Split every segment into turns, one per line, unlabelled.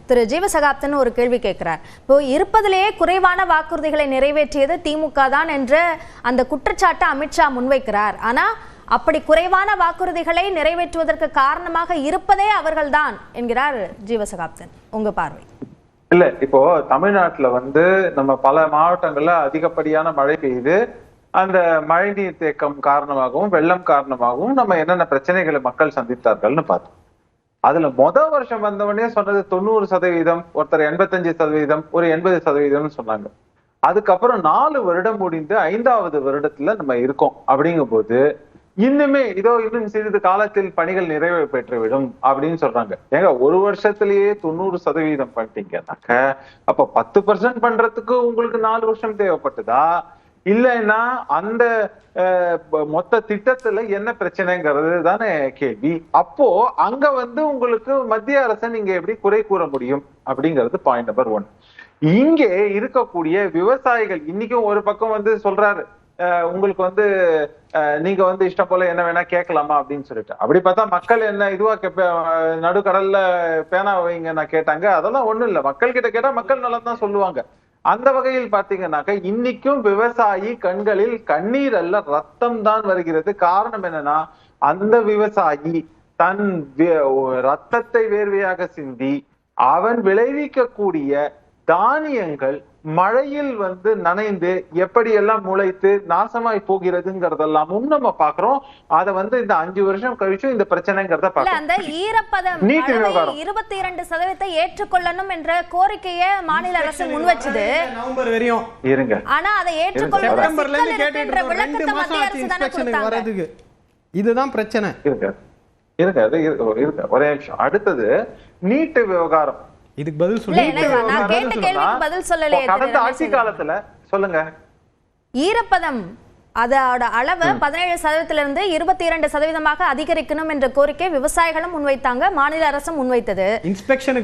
திரு ஜீவசகாப்தன் ஒரு கேள்வி கேட்கிறார். இப்போ இருப்பதிலேயே குறைவான வாக்குறுதிகளை நிறைவேற்றியது திமுக தான் என்ற அந்த குற்றச்சாட்டை அமித்ஷா முன்வைக்கிறார். ஆனா அப்படி குறைவான வாக்குறுதிகளை நிறைவேற்றுவதற்கு காரணமாக இருப்பதே அவர்கள்தான் என்கிறார் ஜீவசகாப்தன். உங்க பார்வை?
இல்ல, இப்போ தமிழ்நாட்டுல நம்ம பல மாவட்டங்கள்ல அதிகப்படியான மழை பெய்யுது. அந்த மழைநீர் தேக்கம் காரணமாகவும் வெள்ளம் காரணமாகவும் நம்ம என்னென்ன பிரச்சனைகளை மக்கள் சந்தித்தார்கள்னு பார்த்தோம். அதுல வருஷம் வந்தவனே சொன்னது 90%, ஒருத்தர் 85%, ஒரு 80% சொன்னாங்க. அதுக்கப்புறம் 4 வருடம் முடிந்து 5வது வருடத்துல நம்ம இருக்கோம். அப்படிங்கும் போது இன்னும் சிறிது காலத்தில் பணிகள் நிறைவு பெற்றுவிடும் அப்படின்னு சொல்றாங்க. ஏங்க, ஒரு வருஷத்திலேயே 90% பண்ணிட்டீங்கன்னாக்க அப்ப 10% பண்றதுக்கு உங்களுக்கு 4 வருஷம் தேவைப்பட்டதா? இல்லைன்னா அந்த மொத்த திட்டத்துல என்ன பிரச்சனைங்கிறது தானே கேள்வி. அப்போ அங்க உங்களுக்கு மத்திய அரசை நீங்க எப்படி குறை கூற முடியும் அப்படிங்கிறது பாயிண்ட் நம்பர் 1. இங்கே இருக்கக்கூடிய விவசாயிகள் இன்னைக்கும் ஒரு பக்கம் சொல்றாரு, உங்களுக்கு நீங்க இஷ்டம் போல என்ன வேணா கேட்கலாமா அப்படின்னு சொல்லிட்டு. அப்படி பார்த்தா மக்கள் என்ன இதுவா நடுக்கடல்ல பேனா வைங்க நான் கேட்டாங்க? அதெல்லாம் ஒண்ணும் இல்ல. மக்கள் கிட்ட கேட்டா மக்கள் நலம் தான் சொல்லுவாங்க. அந்த வகையில் பாத்தீங்கன்னாக்க இன்னைக்கும் விவசாயி கண்களில் கண்ணீர் அல்ல ரத்தம் தான் வருகிறது. காரணம் என்னன்னா, அந்த விவசாயி தன் ரத்தத்தை வேர்வையாக சிந்தி அவன் விளைவிக்கக்கூடிய தானியங்கள் மழையில் நனைந்து எப்படியெல்லாம் முளைத்து நாசமாய் போகிறதுங்கிறதெல்லாமும் நம்ம பாக்குறோம். அத இந்த 5 வருஷம் கழிச்சு இந்த பிரச்சனைங்கிறத பார்க்கிறோம்.
அந்த ஈரப்பதம் 22% ஏற்றுக்கொள்ளணும் என்ற கோரிக்கையை மாநில அரசு முன்வச்சது
நவம்பர் வரையும்
இருங்க.
ஆனா அதை ஏற்றுக்கொள்ள
இதுதான் பிரச்சனை.
இருங்க ஒரே நிமிஷம். அடுத்தது நீட்டு விவகாரம்.
இதுக்கு பதில் சொல்லுங்க.
கடந்த ஆட்சி காலத்துல
சொல்லுங்க,
ஈரப்பதம் அதோட அளவு 17%லிருந்து 22% அதிகரிக்கணும் என்ற கோரிக்கை விவசாயிகளும் முன்வைத்தாங்க, மாநில அரசும் முன்வைத்தது.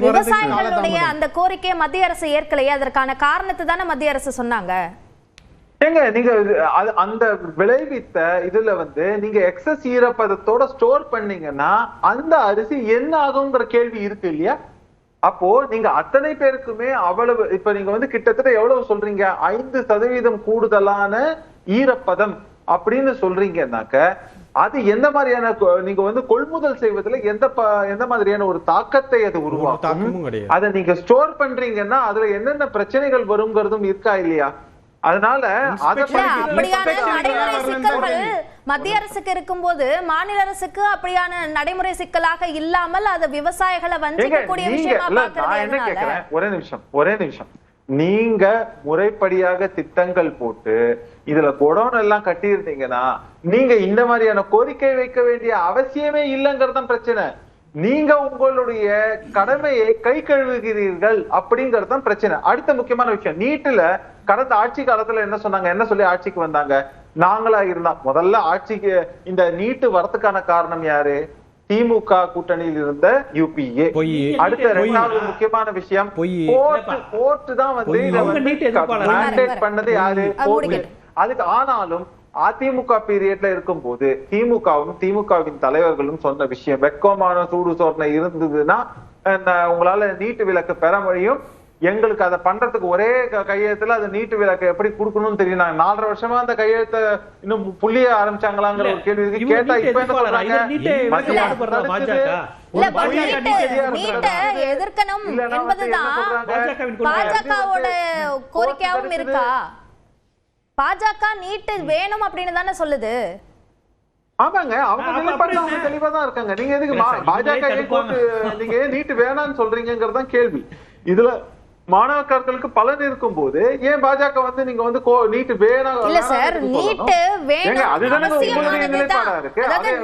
விவசாயிகளுடைய அந்த கோரிக்கையை மத்திய அரசு ஏற்கலையே. அதற்கான காரணத்தை தானே மத்திய அரசு சொன்னாங்க.
ஏங்க, நீங்க அந்த விளைவித்த இதுல நீங்க எக்ஸஸ் ஈரப்பதத்தோட ஸ்டோர் பண்ணீங்கன்னா அந்த அரிசி என்ன ஆகுங்கிற கேள்வி இருக்கு இல்லையா? அப்போ நீங்க அத்தனை பேருக்குமே அவ்வளவு இப்ப நீங்க கிட்டத்தட்ட எவ்வளவு சொல்றீங்க? 5% கூடுதலான ஈரப்பதம் அப்படின்னு சொல்றீங்கன்னாக்க அது எந்த மாதிரியான நீங்க கொள்முதல் செய்வதில் எந்த மாதிரியான ஒரு தாக்கத்தை அது உருவாக்கும்? அதை நீங்க ஸ்டோர் பண்றீங்கன்னா அதுல என்னென்ன பிரச்சனைகள் வருங்கிறதும் இருக்கா இல்லையா? அதனால
மத்திய அரசுக்கு இருக்கும்போது மாநில அரசுக்கு அப்படியான நடைமுறை சிக்கலாக இல்லாமல் அது விவசாயிகளை வஞ்சிக்கக்கூடிய விஷயமா பார்க்கறது.
ஒரே நிமிஷம். நீங்க முறைப்படியாக திட்டங்கள் போட்டு இதுல குடோன் எல்லாம் கட்டி இருந்தீங்கன்னா நீங்க இந்த மாதிரியான கோரிக்கை வைக்க வேண்டிய அவசியமே இல்லைங்கிறதான் பிரச்சனை. நீங்க உங்களுடைய கடமையை கை கழுவுகிறீர்கள் அப்படிங்கறதுதான் பிரச்சனை. அடுத்த முக்கியமான விஷயம், நீட்டுல கடந்த ஆட்சி காலத்துல என்ன சொன்னாங்க? என்ன சொல்லி ஆட்சிக்கு வந்தாங்க? நாங்களா இருந்தா முதல்ல ஆட்சிக்கு இந்த நீட்டு வரதுக்கான காரணம் யாரு? திமுக கூட்டணியில் இருந்த யுபிஏ. அடுத்த 2வது முக்கியமான விஷயம், கோர்ட் தான் இதை பண்ணது யாரு? அதுக்கு ஆனாலும் அதிமுக பீரியட்ல இருக்கும் போது திமுகவின் தலைவர்களும் சொன்ன விஷயம், வெக்கமான சூடு சோர்ணை இருந்ததுன்னா உங்களால நீட்டு விலக்கு பெற முடியும். எங்களுக்கு அதை பண்றதுக்கு ஒரே கையெழுத்துல அது நீட்டு விலக்கு எப்படி கொடுக்கணும்னு தெரியும். 4.5 வருஷமா அந்த கையெழுத்த இன்னும் புள்ளிய ஆரம்பிச்சாங்களாங்கிற ஒரு கேள்வி இருக்கு. கேட்டா இப்ப என்ன சொல்றாங்க?
எதிர்க்கணும் என்பதுதான் பாஜகவோட கோரிக்கையாவும் இருக்கா? பாஜக நீட்டு வேணும் அப்படின்னு தானே சொல்லுது.
ஆமாங்க, அவங்க நிலைப்பாடு அவங்க தெளிவா தான் இருக்காங்க. நீங்க எதுக்கு பாஜக நீங்க நீட்டு வேணாம்னு சொல்றீங்கிறதான் கேள்வி. இதுல மாணவர்களுக்கு பலன் இருக்கும் போது ஏன் பாஜக நீங்க நீட்டு வேணாம்
இல்ல சார், நீட்டு வேணும்
அதுதானே உங்களுடைய நிலைப்பாடா இருக்கு.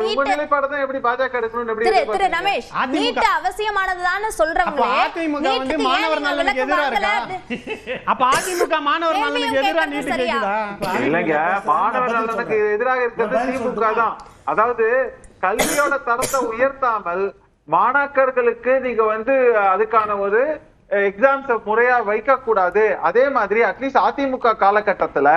உங்க நிலைப்பாடு தான் எப்படி பாஜக எடுக்கணும் எப்படி?
திரு ரமேஷ், நீட்டு அவசியமானதுதான்னு சொல்றவங்களே
அதிமுக மாணவர் நலனுக்கு எதிரா இருக்கா? அப்ப அதிமுக மாணவர் நலனுக்கு எதிரா நீட்டு கேக்குதா?
இல்லங்க, மாணவர் நலனுக்கு எதிராக இருக்கிறது திமுக தான். அதாவது கல்வியோட தரத்தை உயர்த்தாமல் மாணாக்கர்களுக்கு நீங்க அதுக்கான ஒரு எக்ஸாம்ஸ் முறையா வைக்க கூடாது. அதே மாதிரி அட்லீஸ்ட் அதிமுக காலகட்டத்துல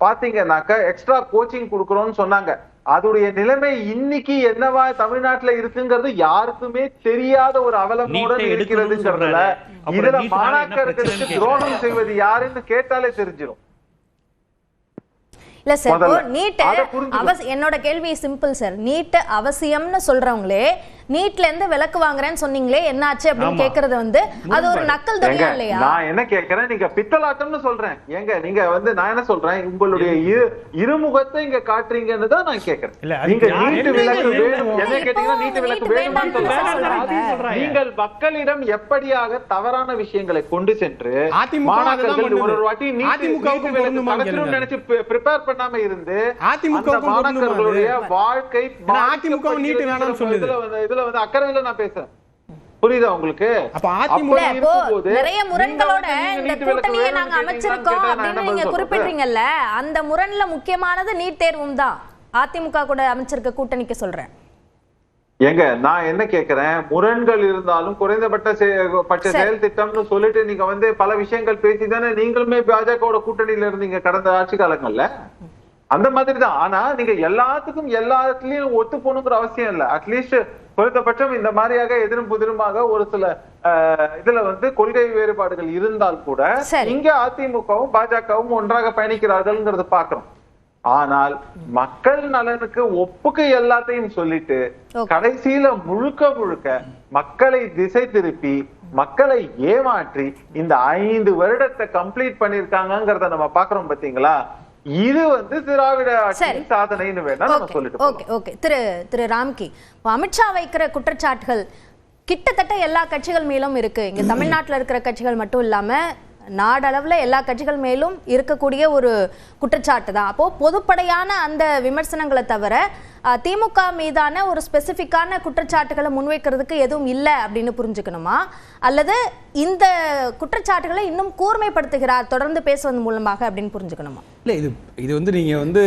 பாத்தீங்கன்னாக்க எக்ஸ்ட்ரா கோச்சிங் கொடுக்கறோம்னு சொன்னாங்க. அதோடைய நிலைமை இன்னைக்கு என்னவா தமிழ்நாட்டுல இருக்குங்கிறது யாருக்குமே தெரியாத ஒரு அவலமோட இருக்கிறதுங்கிறதுல இதுல மாணாக்கர்களுக்கு துரோகம் செய்வது யாருன்னு கேட்டாலே தெரிஞ்சிடும்.
இல்ல சார், நீட் என்னோட கேள்வி சிம்பிள் சார். நீட் அவசியம்னு சொல்றவங்களே நீட்ல இருந்து விலக்கு வாங்குறேன்னு சொன்னீங்களே, என்னாச்சு அப்படின்னு கேக்குறது அது ஒரு நக்கல் துணியா இல்லையா?
நான் என்ன கேக்குறேன், நீங்க பித்தலாட்டம்னு சொல்றேன். ஏங்க நீங்க நான் என்ன சொல்றேன், உங்களுடைய இருமுகத்தை இங்க காட்டுறீங்கன்னு தான் நான் கேக்குறேன். நீங்க நீட் விலக்கு வேணும் என்ன கேட்டீங்கன்னா நீட் விலக்கு வேணும்னு சொல்றேன். நீங்கள் மக்களிடம் எப்படியாக தவறான விஷயங்களை கொண்டு சென்று மாணாக்கர்கள் ஒரு வாட்டி நீட் விலக்கு நடத்தணும்னு நினைச்சு ப்ரிப்பேர் பண்ணாம இருந்து அந்த மாணாக்கர்களுடைய வாழ்க்கை இதுல அக்கறையில நான் பேசுறேன். புரியுதா உங்களுக்கு?
நிறைய முரண்களோட இந்த கூட்டணியை நாங்க அமைச்சிருக்கோம் அப்படின்னு நீங்க குறிப்பிடுறீங்கல்ல, அந்த முரண்ல முக்கியமானது நீட் தேர்வும் தான். அதிமுக கூட அமைச்சிருக்க கூட்டணிக்கு சொல்றேன்.
ஏங்க நான் என்ன கேக்குறேன், முரண்கள் இருந்தாலும் குறைந்தபட்ச செயல் திட்டம்னு சொல்லிட்டு நீங்க பல விஷயங்கள் பேசிதானே நீங்களுமே பாஜகவோட கூட்டணியில இருந்தீங்க கடந்த ஆட்சி காலங்கள்ல. அந்த மாதிரி தான். ஆனா நீங்க எல்லாத்துக்கும் எல்லாத்துலயும் ஒத்து போகணுங்கிற அவசியம் இல்ல. அட்லீஸ்ட் குறைந்தபட்சம் இந்த மாதிரியாக எதிரும் புதிருமாக ஒரு சில இதுல கொள்கை வேறுபாடுகள் இருந்தால் கூட இங்க அதிமுகவும் பாஜகவும் ஒன்றாக பயணிக்கிறார்கள்ங்கிறத பாக்குறோம். ஆனால் மக்கள் நலனுக்கு ஒப்புக்கு எல்லாத்தையும் சொல்லிட்டு கடைசியில முழுக்க மக்களை திசை திருப்பி மக்களை ஏமாற்றி இந்த 5 வருடத்தை கம்ப்ளீட் பண்ணிருக்காங்கிறத நம்ம பாக்குறோம். பாத்தீங்களா, இது திராவிட சாதனைன்னு வேணா நம்ம சொல்லிட்டு.
ஓகே ஓகே திரு ராம்கி, அமித்ஷா வைக்கிற குற்றச்சாட்டுகள் கிட்டத்தட்ட எல்லா கட்சிகள் மேலும் இருக்கு. இங்க தமிழ்நாட்டுல இருக்கிற கட்சிகள் மட்டும் இல்லாம நாடளவுல எல்லா கட்சிகள் மேலும் இருக்கக்கூடிய ஒரு குற்றச்சாட்டு தான். அப்போ பொதுப்படையான அந்த விமர்சனங்களை தவிர திமுக மீதான ஒரு ஸ்பெசிபிக்கான குற்றச்சாட்டுகளை முன்வைக்கிறதுக்கு எதுவும் இல்லை அப்படின்னு புரிஞ்சுக்கணுமா, அல்லது இந்த குற்றச்சாட்டுகளை இன்னும் கூர்மைப்படுத்துகிறார் தொடர்ந்து பேசுவது மூலமாக அப்படின்னு புரிஞ்சுக்கணுமா?
இல்லை, இது நீங்க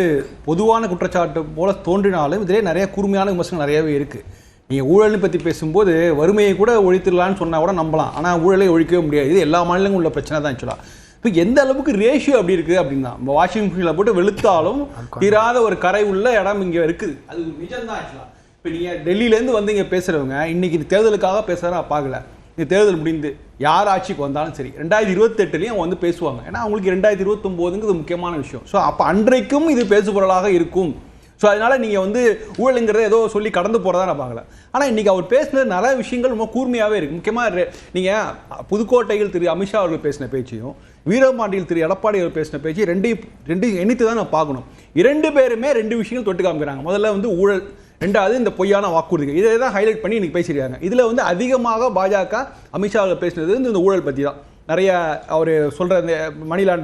பொதுவான குற்றச்சாட்டு போல தோன்றினாலும் இதிலே நிறைய கூர்மையான விமர்சனம் நிறையவே இருக்கு. நீங்கள் ஊழலை பற்றி பேசும்போது வறுமையை கூட ஒழித்துடலான்னு சொன்னால் கூட நம்பலாம், ஆனால் ஊழலை ஒழிக்கவே முடியாது. இது எல்லா மாநிலங்களும் உள்ள பிரச்சனை தான் ஆக்சுவலாக. இப்போ எந்த அளவுக்கு ரேஷியோ அப்படி இருக்குது அப்படின்னா, நம்ம வாஷிங் மிஷினில் போட்டு வெளுத்தாலும் தீராத ஒரு கரை உள்ள இடம் இங்கே இருக்குது. அது நிஜம்தான் ஆக்சுவலாக. இப்போ நீங்கள் டெல்லியிலேருந்து இங்கே பேசுகிறவங்க இன்றைக்கி தேர்தலுக்காக பேசுகிறா பார்க்கல. இந்த தேர்தல் முடிந்து யார் ஆட்சிக்கு வந்தாலும் சரி 2028 அவங்க பேசுவாங்க. ஏன்னா அவங்களுக்கு 2029ங்கிறது முக்கியமான விஷயம். ஸோ அப்போ அன்றைக்கும் இது பேசுபொருளாக இருக்கும். ஸோ அதனால் நீங்கள் ஊழலுங்கிறத ஏதோ சொல்லி கடந்து போகிறதா நான் பார்க்கல. ஆனால் இன்றைக்கி அவர் பேசினது நிறைய விஷயங்கள் ரொம்ப கூர்மையாகவே இருக்குது. முக்கியமாக நீங்கள் புதுக்கோட்டையில் திரு அமித்ஷா அவர்கள் பேசின பேச்சையும் வீரபாண்டியில் திரு எடப்பாடி அவர் பேசின பேச்சையும் ரெண்டையும் எண்ணித்து தான் நான் பார்க்கணும். 2 பேருமே 2 விஷயங்கள் தொட்டு காமிக்கிறாங்க. முதல்ல ஊழல், 2வது இந்த பொய்யான வாக்குறுதிகள். இதை தான் ஹைலைட் பண்ணி இன்றைக்கி பேசியிருக்காங்க. இதில் அதிகமாக பாஜக அமித்ஷா அவர்கள் பேசினது இந்த ஊழல் பற்றி தான். நிறைய அவர் சொல்கிற இந்த மணி லாண்டரிங்